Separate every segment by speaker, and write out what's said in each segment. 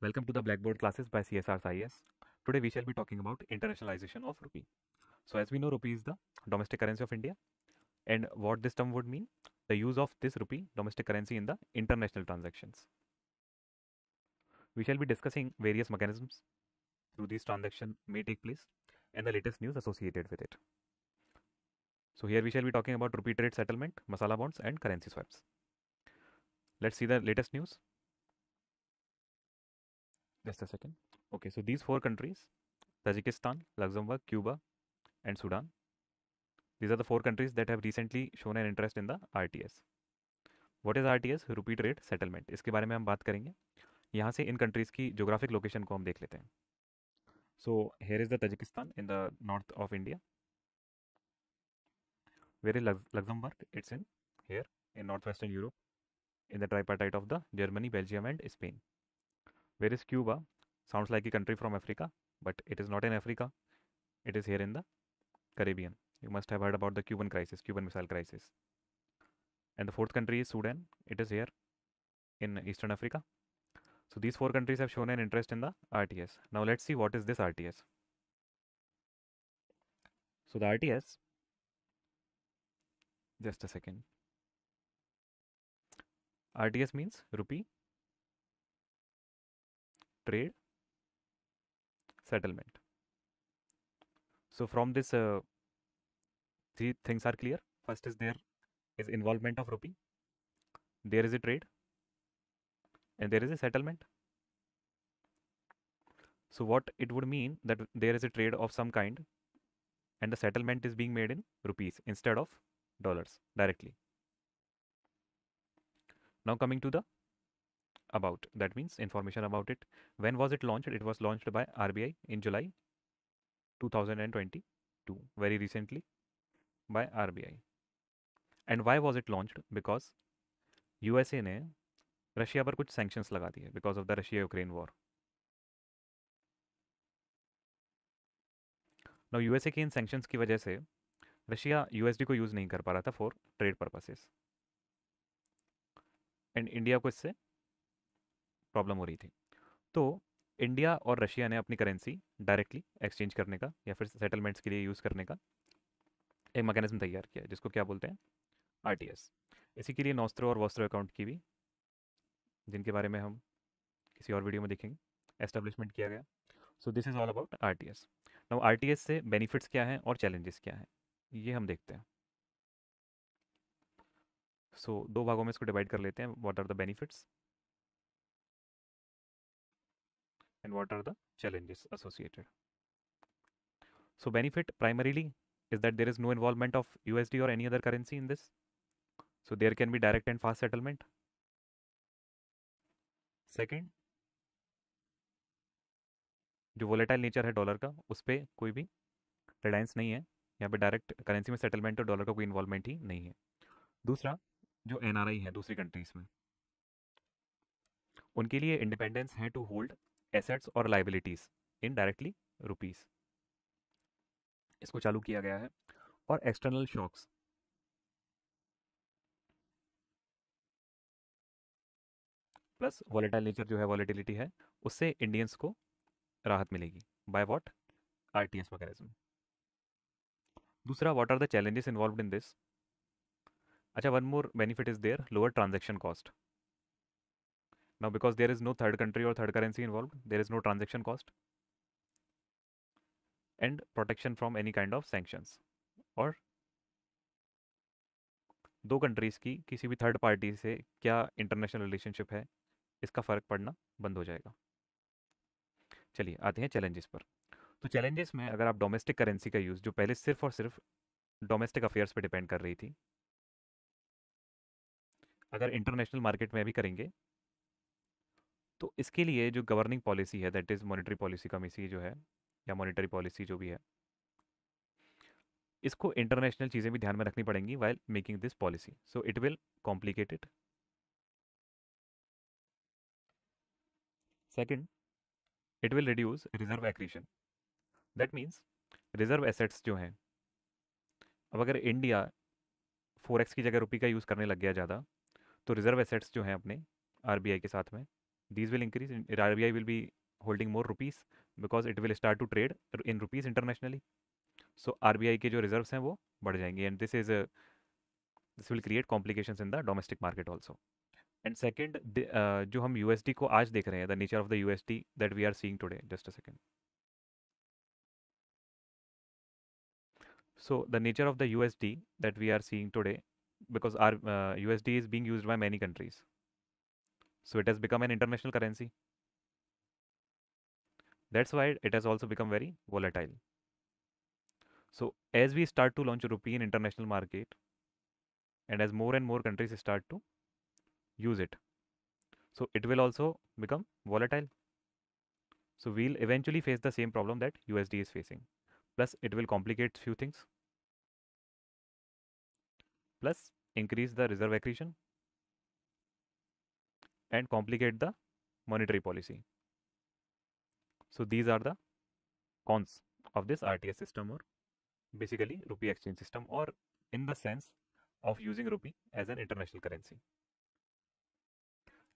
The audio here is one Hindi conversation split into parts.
Speaker 1: Welcome to the Blackboard classes by CSR IS. Today we shall be talking about internationalization of rupee. So as we know, rupee is the domestic currency of India, and what this term would mean, the use of this rupee domestic currency in the international transactions. We shall be discussing various mechanisms through these transactions may take place and the latest news associated with it. So here we shall be talking about rupee trade settlement, masala bonds and currency swaps. Let's see the latest news. Just a second. Okay, so these four countries, Tajikistan, Luxembourg, Cuba and Sudan, these are the four countries that have recently shown an interest in the RTS. What is RTS? Rupee trade settlement. इसके बारे में हम बात करेंगे. यहाँ से इन कंट्रीज़ की जोग्राफिक लोकेशन को हम देख लेते हैं. So here is the Tajikistan in the north of India. Where is Luxembourg? It's in here in northwestern Europe in the tripartite of the Germany, Belgium and Spain. Where is Cuba? Sounds like a country from Africa, but it is not in Africa. It is here in the Caribbean. You must have heard about the Cuban crisis, Cuban Missile Crisis. And the fourth country is Sudan. It is here in Eastern Africa. So these four countries have shown an interest in the RTS. Now let's see what is this RTS. So the RTS, just a second. RTS means rupee trade settlement. So from this, three things are clear. First is there is involvement of rupee. There is a trade and there is a settlement. So what it would mean that there is a trade of some kind and the settlement is being made in rupees instead of dollars directly. Now coming to the about, that means information about it. When was it launched? It was launched by RBI in July 2022, very recently by RBI. And why was it launched? Because USA ने रशिया पर कुछ sanctions लगा दिए because of the Russia Ukraine war. Now USA के इन sanctions की वजह से रशिया USD को यूज़ नहीं कर पा रहा था for trade purposes and India को इससे प्रॉब्लम हो रही थी. तो इंडिया और रशिया ने अपनी करेंसी डायरेक्टली एक्सचेंज करने का या फिर सेटलमेंट्स के लिए यूज़ करने का एक मैकेनिज्म तैयार किया है जिसको क्या बोलते हैं, आरटीएस. इसी के लिए नॉस्त्रो और वॉस्त्रो अकाउंट की भी, जिनके बारे में हम किसी और वीडियो में देखेंगे, एस्टेब्लिशमेंट किया गया. So this is all about RTS. Now RTS से बेनिफिट्स क्या हैं और चैलेंजेस क्या हैं, ये हम देखते हैं. सो दो भागों में इसको डिवाइड कर लेते हैं. What are the benefits and what are the challenges associated. So benefit primarily is that there is no involvement of USD or any other currency in this. So there can be direct and fast settlement. Second, जो वोलेटाइल नेचर है डॉलर का, उस पर कोई भी रिलायंस नहीं है. यहाँ पे डायरेक्ट करेंसी में सेटलमेंट और डॉलर का कोई इन्वॉल्वमेंट ही नहीं है. दूसरा, जो एनआरआई है दूसरी कंट्रीज में, उनके लिए इंडिपेंडेंस है टू होल्ड एसेट्स और लाइबिलिटीज इन डायरेक्टली रुपीस. इसको चालू किया गया है. और external shocks, plus volatile nature जो है, वॉलेटिलिटी है, उससे इंडियंस को राहत मिलेगी. By what? RTS mechanism. दूसरा, what are the challenges involved in this. अच्छा, one more benefit is there, lower transaction cost. Now because there is no third country और third currency involved, there is no transaction cost and protection from any kind of sanctions. और दो कंट्रीज की किसी भी थर्ड पार्टी से क्या इंटरनेशनल रिलेशनशिप है, इसका फ़र्क पड़ना बंद हो जाएगा. चलिए आते हैं चैलेंजेस पर. तो चैलेंजेस में अगर आप डोमेस्टिक करेंसी का यूज़, जो पहले सिर्फ और सिर्फ डोमेस्टिक अफेयर्स पे डिपेंड कर रही थी, अगर इंटरनेशनल मार्केट में भी करेंगे तो इसके लिए जो गवर्निंग पॉलिसी है, that is monetary policy committee जो है, या मॉनेटरी पॉलिसी जो भी है, इसको इंटरनेशनल चीज़ें भी ध्यान में रखनी पड़ेंगी while making this policy. So it will complicate it. Second, it will reduce reserve accretion. That means reserve assets जो हैं, अब अगर इंडिया 4x की जगह रुपये का यूज़ करने लग गया ज़्यादा, तो रिजर्व एसेट्स जो हैं अपने आरबीआई के साथ में, these will increase. RBI will be holding more rupees because it will start to trade in rupees internationally. So RBI के जो reserves हैं वो बढ़ जाएंगे, and this will create complications in the domestic market also. And second, जो हम USD को आज देख रहे हैं, the nature of the USD that we are seeing today. Just a second. So the nature of the USD that we are seeing today, because our USD is being used by many countries, so it has become an international currency. That's why it has also become very volatile. So as we start to launch a rupee in international market, and as more and more countries start to use it, so it will also become volatile. So we'll eventually face the same problem that USD is facing. Plus it will complicate few things. Plus increase the reserve accretion and complicate the monetary policy. So these are the cons of this RTS system, or basically rupee exchange system, or in the sense of using rupee as an international currency.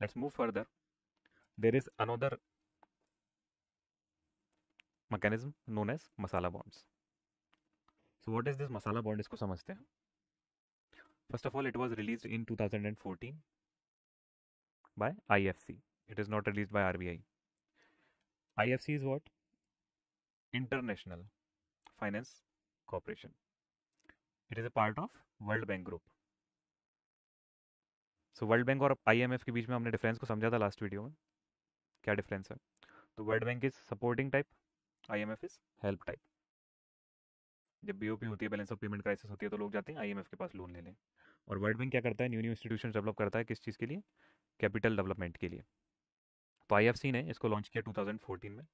Speaker 1: Let's move further. There is another mechanism known as masala bonds. So what is this masala bond? इसको समझते हैं. First of all, it was released in 2014 by IFC. It is not released by RBI. IFC is what? International Finance Corporation. It is a part of World Bank Group. So world bank और IMF के बीच में हमने डिफरेंस को समझा था लास्ट वीडियो में. क्या डिफरेंस है? तो world bank is supporting type, IMF is help type. जब BOP होती है, बैलेंस ऑफ पेमेंट क्राइसिस होती है, तो लोग जाते हैं IMF के पास लोन लेने. और वर्ल्ड बैंक क्या करता है? न्यू न्यू इंस्टीट्यूशन डेवलप करता है. किस चीज़ के लिए? कैपिटल डेवलपमेंट के लिए. तो IFC ने इसको लॉन्च किया 2014 में.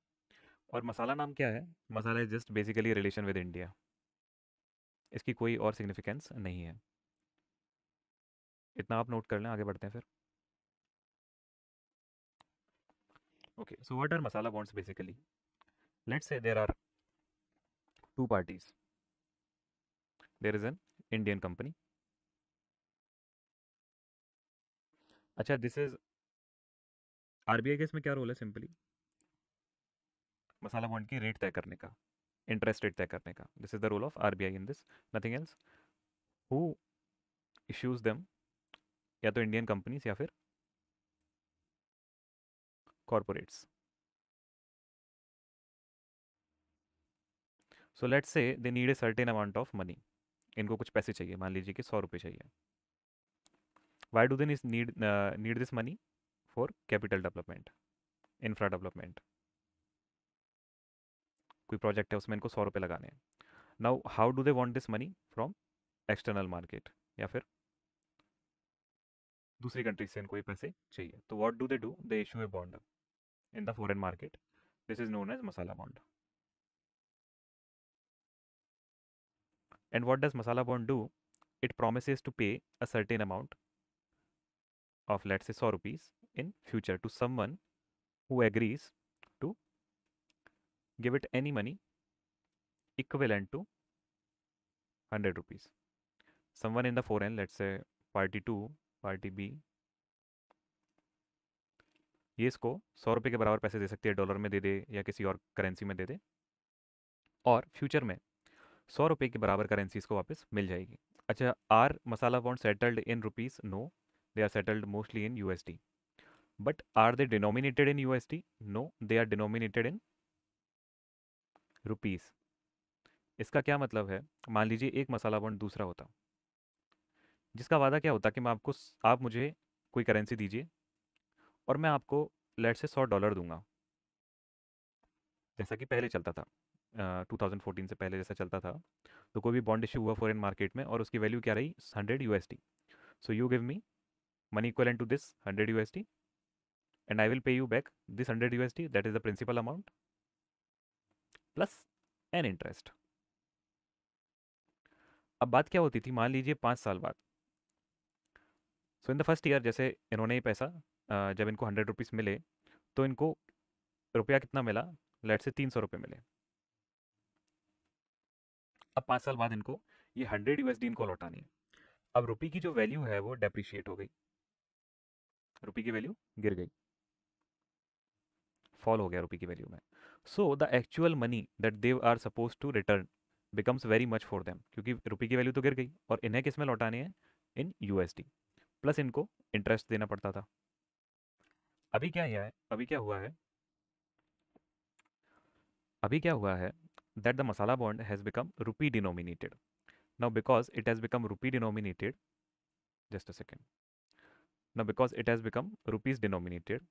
Speaker 1: और मसाला नाम क्या है? Masala is just basically relation with India. इसकी कोई और सिग्निफिकेंस नहीं है. इतना आप नोट कर लें, आगे बढ़ते हैं फिर. Okay, so what are masala bonds basically? Let's say there are two parties. There is an Indian company. अच्छा, this is RBI के इसमें क्या रोल है? सिंपली मसाला बॉन्ड की रेट तय करने का, इंटरेस्ट रेट तय करने का. This is the role of RBI in this, nothing else. Who issues them? या तो इंडियन कंपनीज या फिर corporates. So let's say they need a certain amount of money. इनको कुछ पैसे चाहिए, मान लीजिए कि 100 रुपये चाहिए. Why do they need this money? For capital development, infra development. कोई प्रोजेक्ट है, उसमें इनको 100 रुपये लगाने हैं. Now how do they want this money? From external market, या फिर दूसरी कंट्री से इनको ये पैसे चाहिए. तो what do they issue a bond in the foreign market. This is known as masala bond. And what does masala bond do? It promises to pay a certain amount of, let's say, 100 rupees in future to someone who agrees to give it any money equivalent to 100 rupees. Someone in the foreign, let's say party 2, party B, ये इसको 100 रुपये के बराबर पैसे दे सकती है, डॉलर में दे दे या किसी और करेंसी में दे दे, और फ्यूचर में 100 रुपये के बराबर करेंसी इसको वापस मिल जाएगी. अच्छा, are masala bond settled in rupees? No, they are settled mostly in USD. But are they denominated in USD? No, they are denominated in rupees. इसका क्या मतलब है? मान लीजिए एक मसाला बॉन्ड दूसरा होता, जिसका वादा क्या होता कि आप मुझे कोई करेंसी दीजिए और मैं आपको लेट से $100 दूंगा, जैसा कि पहले चलता था. 2014 से पहले जैसा चलता था. तो कोई भी बॉन्ड इशू हुआ फॉरेन मार्केट में और उसकी वैल्यू क्या रही? 100 USD. So you give me money equivalent to this 100 USD and I will pay you back this 100 USD, that is the principal amount plus an interest. अब बात क्या होती थी? मान लीजिए 5 साल बाद. सो इन द फर्स्ट ईयर, जैसे इन्होंने ये पैसा जब इनको 100 रुपीज़ मिले, तो इनको रुपया कितना मिला? लेट से 300 रुपये मिले. अब 5 साल बाद इनको ये 100 USD इनको लौटानी है. अब रुपये की जो वैल्यू है वो डेप्रिशिएट हो गई, रुपये की वैल्यू गिर गई. फॉल हो गया रुपी की वैल्यू में। So the actual money that they are suppose to return becomes very much for them, क्योंकि रुपी की वैल्यू तो गिर गई और इन्हें किस में लौटाने हैं, इन यूएसडी, प्लस इनको इंटरेस्ट देना पड़ता था। अभी क्या है, अभी क्या हुआ है, अभी क्या हुआ है, that the masala bond has become rupee denominated. Now because it has become rupee denominated, just a second, now because it has become rupees denominated,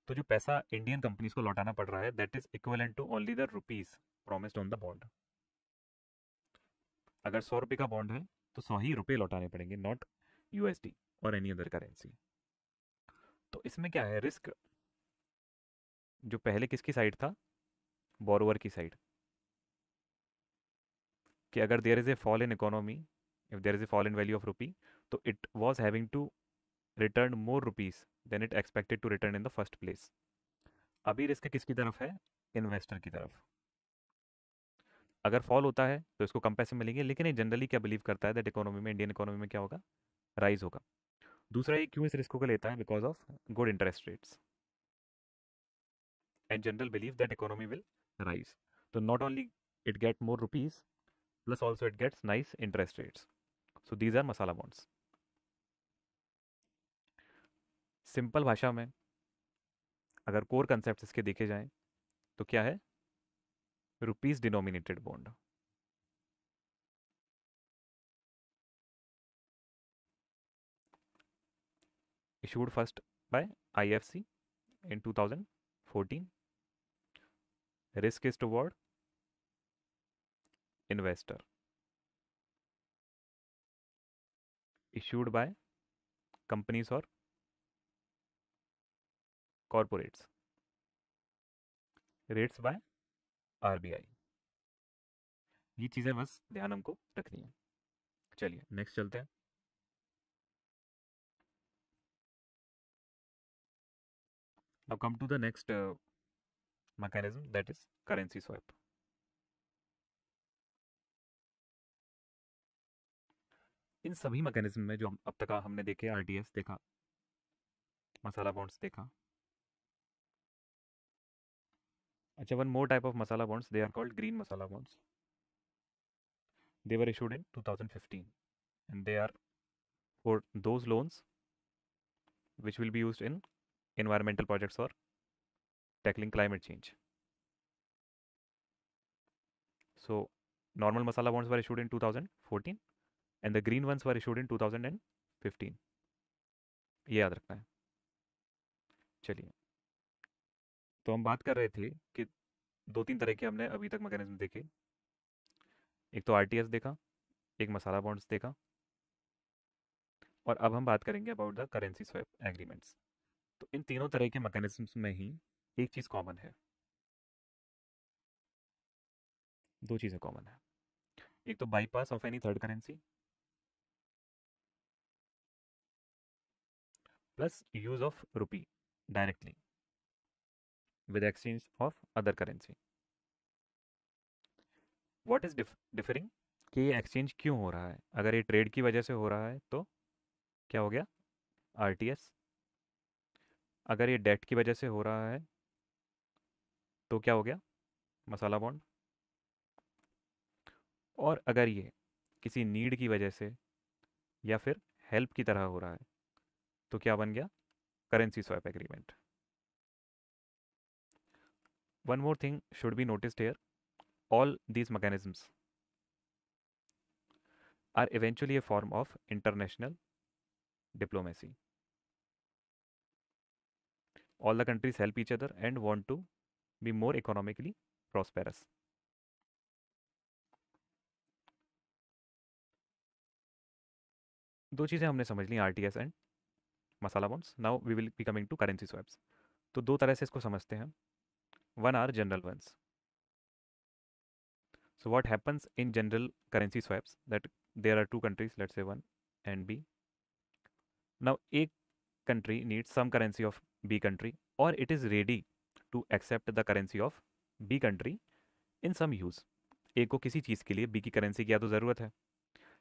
Speaker 1: तो जो पैसा इंडियन कंपनीज को लौटाना पड़ रहा है that is equivalent to only the rupees promised on the bond. अगर 100 रुपये का बॉन्ड है तो 100 ही रुपये लौटाने पड़ेंगे, नॉट यूएसडी और एनी अदर करेंसी। तो इसमें क्या है रिस्क, जो पहले किसकी साइड था, बोरोवर की साइड, कि अगर there is a fall in economy, if there is a fall in value of rupee, तो it was having to return more rupees than it expected to return in the first place. अभी रिस्क किसकी तरफ है, इन्वेस्टर की तरफ। अगर फॉल होता है तो इसको कम पैसे मिलेंगे, लेकिन ये जनरली क्या बिलीव करता है दैट इकोनॉमी में, इंडियन इकोनॉमी में क्या होगा, राइज होगा। दूसरा ये क्यों इस रिस्क को लेता है, because of good interest rates and general believe that economy will rise. तो not only it get more rupees, plus also it gets nice interest rates. So these are masala bonds. Simple भाषा में अगर कोर कंसेप्ट इसके देखे जाएं तो क्या है, rupees denominated bond. issued first by IFC in 2014. Risk is toward investor. Issued by companies or corporates. Rates by RBI. ये चीज़ें बस ध्यान हमको रखनी है। चलिए नेक्स्ट चलते हैं। Now come to the next mechanism, that is currency swap. इन सभी मैकेनिज्म में जो अब तक हमने देखे, आरटीएस देखा, मसाला बॉन्ड्स देखा, अच्छा one more type of masala bonds, they are called green masala bonds. They were issued in 2015 and they are for those loans which will be used in environmental projects or tackling climate change. So normal masala bonds were issued in 2014 and the green ones were issued in 2015. ये याद रखना है। चलिए, तो हम बात कर रहे थे कि दो तीन तरह के हमने अभी तक मैकेनिज्म देखे। एक तो आरटीएस देखा, एक मसाला बॉन्ड्स देखा, और अब हम बात करेंगे about the currency swap agreements. तो इन तीनों तरह के मैकेनिज्म्स में ही एक चीज़ कॉमन है, दो चीज़ें कॉमन है। एक तो bypass of any third currency, plus use of rupee directly with exchange of other currency. What is differing, कि ये एक्सचेंज क्यों हो रहा है। अगर ये ट्रेड की वजह से हो रहा है तो क्या हो गया, आरटीएस। अगर ये डेट की वजह से हो रहा है तो क्या हो गया, मसाला बॉन्ड। और अगर ये किसी नीड की वजह से या फिर हेल्प की तरह हो रहा है तो क्या बन गया, currency swap agreement. One more thing should be noticed here, all these mechanisms are eventually a form of international diplomacy. All the countries help each other and want to be more economically prosperous. दो चीज़ें हमने समझ ली, RTS and masala bonds. Now we will be coming to currency swaps. तो दो तरह से इसको समझते हैं। One are general ones. So what happens in general currency swaps, that there are two countries, let's say one and B. Now A country needs some currency of B country or it is ready to accept the currency of B country in some use. A को किसी चीज़ के लिए B की करेंसी की या तो ज़रूरत है,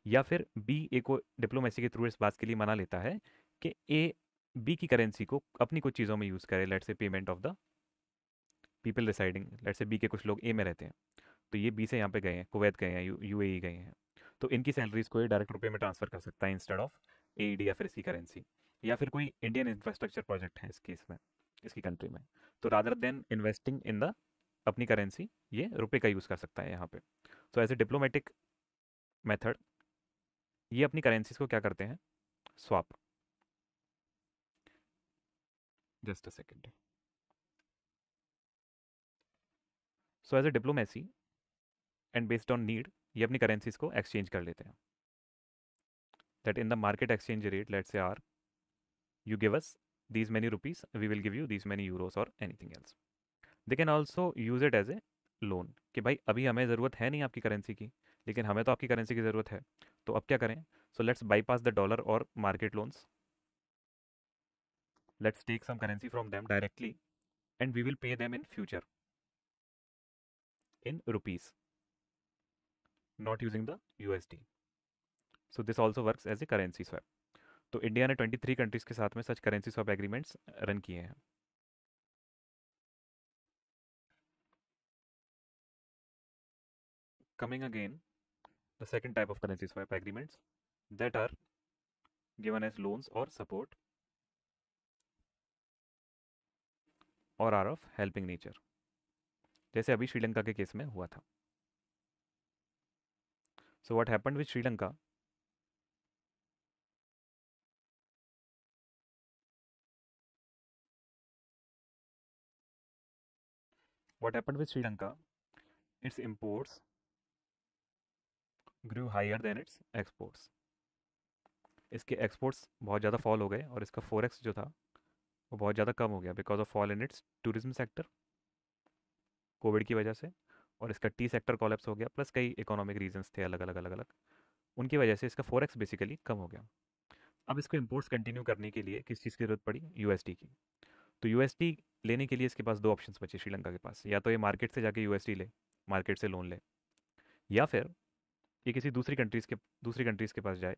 Speaker 1: या फिर B A को डिप्लोमेसी के थ्रू इस बात के लिए मना लेता है कि A बी की करेंसी को अपनी कुछ चीज़ों में यूज़ करे, let's say payment of the people residing, let's say B के कुछ लोग ए में रहते हैं, तो ये बी से यहाँ पे गए हैं, कुवैत गए हैं, यूएई गए हैं, तो इनकी सैलरीज को ये डायरेक्ट रुपए में ट्रांसफर कर सकता है इंस्टेड ऑफ एईडी या फिर इसकी करेंसी। या फिर कोई इंडियन इंफ्रास्ट्रक्चर प्रोजेक्ट है इस केस में, इसकी कंट्री में, तो rather than investing in the अपनी करेंसी, ये रुपए का यूज़ कर सकता है यहाँ पे। So as a diplomatic method ये अपनी करेंसीज को क्या करते हैं, swap. Just a second. So as a diplomacy and based on need ये अपनी करेंसीज को एक्सचेंज कर लेते हैं, that in the market exchange rate, let's say R, you give us these many rupees, we will give you these many euros or anything else. They can also use it as a loan कि भाई अभी हमें ज़रूरत है नहीं आपकी करेंसी की, लेकिन हमें तो आपकी करेंसी की ज़रूरत है, तो अब क्या करें, so let's bypass the dollar और market loans, let's take some currency from them directly and we will pay them in future in rupees, not using the USD. So this also works as a currency swap. तो इंडिया ने 23 कंट्रीज के साथ में such currency swap agreements run किए हैं। Coming again, the second type of currency swap agreements that are given as loans or support और आर ऑफ हेल्पिंग नेचर, जैसे अभी श्रीलंका के केस में हुआ था। So what happened with Sri Lanka, what happened with Sri Lanka, its imports grew higher than its exports। इसके एक्सपोर्ट्स बहुत ज़्यादा फॉल हो गए और इसका फोरेक्स जो था वो बहुत ज़्यादा कम हो गया because of fall in its tourism sector Covid की वजह से, और इसका टी सेक्टर कोलैप्स हो गया, प्लस कई इकोनॉमिक रीजंस थे अलग अलग अलग अलग, उनकी वजह से इसका फोरेक्स बेसिकली कम हो गया। अब इसको इम्पोर्ट्स कंटिन्यू करने के लिए किस चीज़ की ज़रूरत पड़ी, यूएसडी की। तो यूएसडी लेने के लिए इसके पास दो ऑप्शंस बचे श्रीलंका के पास, या तो ये मार्केट से जाके यूएसडी ले, मार्केट से लोन ले, या फिर ये किसी दूसरी कंट्रीज़ के पास जाए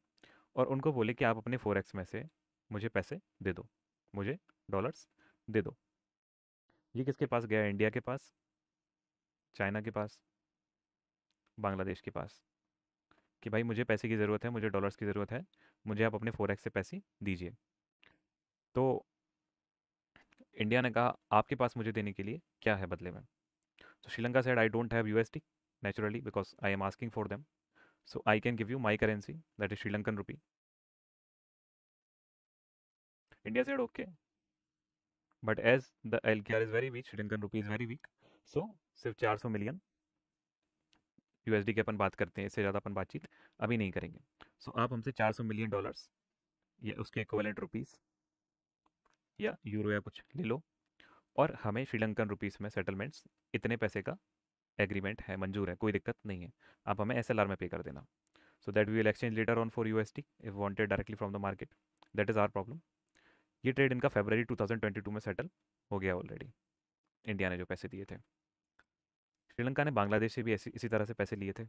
Speaker 1: और उनको बोले कि आप अपने फोरेक्स में से मुझे पैसे दे दो, मुझे डॉलर्स दे दो। ये किसके पास गया, इंडिया के पास, चाइना के पास, बांग्लादेश के पास, कि भाई मुझे पैसे की ज़रूरत है, मुझे डॉलर्स की ज़रूरत है, मुझे आप अपने फोरेक्स से पैसे दीजिए। तो इंडिया ने कहा आपके पास मुझे देने के लिए क्या है बदले में। So Sri Lanka said, I don't have USD naturally because I am asking for them. So I can give you my currency, that is Sri Lankan rupee. India said, okay. But as the LKR is very weak, Sri Lankan rupee is very weak. So सिर्फ 400 मिलियन यूएसडी की अपन बात करते हैं, इससे ज़्यादा अपन बातचीत अभी नहीं करेंगे। सो आप हमसे 400 मिलियन डॉलर्स या उसके इक्विवेलेंट रुपीस या यूरो या कुछ ले लो, और हमें श्रीलंकन रुपीस में सेटलमेंट्स इतने पैसे का एग्रीमेंट है, मंजूर है, कोई दिक्कत नहीं है, आप हमें एसएलआर में पे कर देना। So that we will exchange later on for USD if wanted directly from the market, that is our problem. ये ट्रेड इनका फरवरी 2022 में सेटल हो गया ऑलरेडी, इंडिया ने जो पैसे दिए थे। श्रीलंका ने बांग्लादेश से भी इसी तरह से पैसे लिए थे।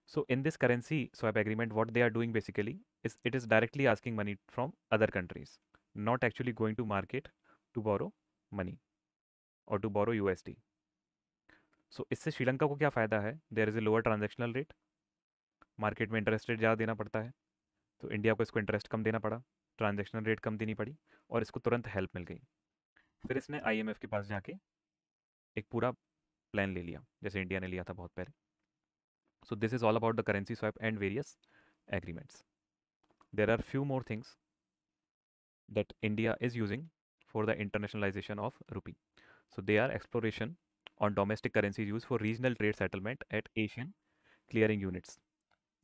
Speaker 1: So in this currency swap agreement, what they are doing basically is it is directly asking money from other countries, not actually going to market to borrow money or to borrow USD. So इससे श्रीलंका को क्या फ़ायदा है, there is a lower transactional rate, market में इंटरेस्ट रेट ज़्यादा देना पड़ता है, तो इंडिया को इसको इंटरेस्ट कम देना पड़ा, ट्रांजेक्शनल रेट कम देनी पड़ी, और इसको तुरंत हेल्प मिल गई। फिर इसने आईएमएफ के पास जाके एक पूरा प्लान ले लिया, जैसे इंडिया ने लिया था बहुत पहले। So this is all about the currency swap and various agreements. There are few more things that India is using for the internationalization of rupee. So they are exploration on domestic currencies used for regional trade settlement at Asian clearing units.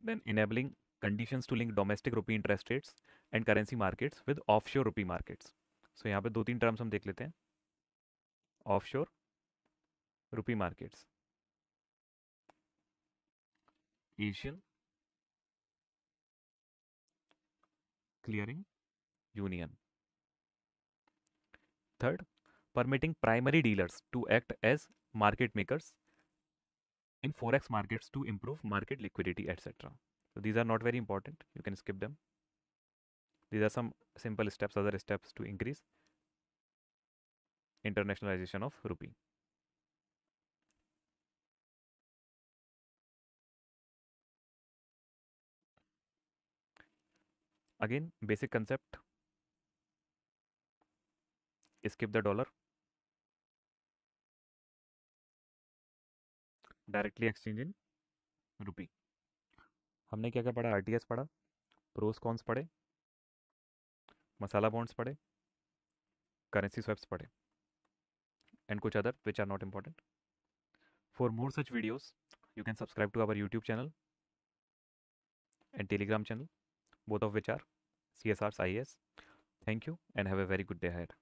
Speaker 1: Then enabling conditions to link domestic rupee interest rates and currency markets with offshore rupee markets. So यहाँ पे दो तीन terms हम देख लेते हैं. Offshore rupee markets, Asian clearing union. Third, permitting primary dealers to act as market makers in forex markets to improve market liquidity, etc. So these are not very important, you can skip them. These are some simple steps, other steps to increase internationalization of rupee. Again, basic concept, skip the dollar, directly exchange in rupee. हमने क्या क्या पढ़ा? आरटीएस पढ़ा, प्रोस कॉन्स पढ़े, मसाला बॉन्ड्स पढ़े, करेंसी स्वैप्स पढ़े, and कुछ other which are not important. For more such videos, you can subscribe to our YouTube channel and Telegram channel, both of which are CSR's IAS. Thank you and have a very good day ahead.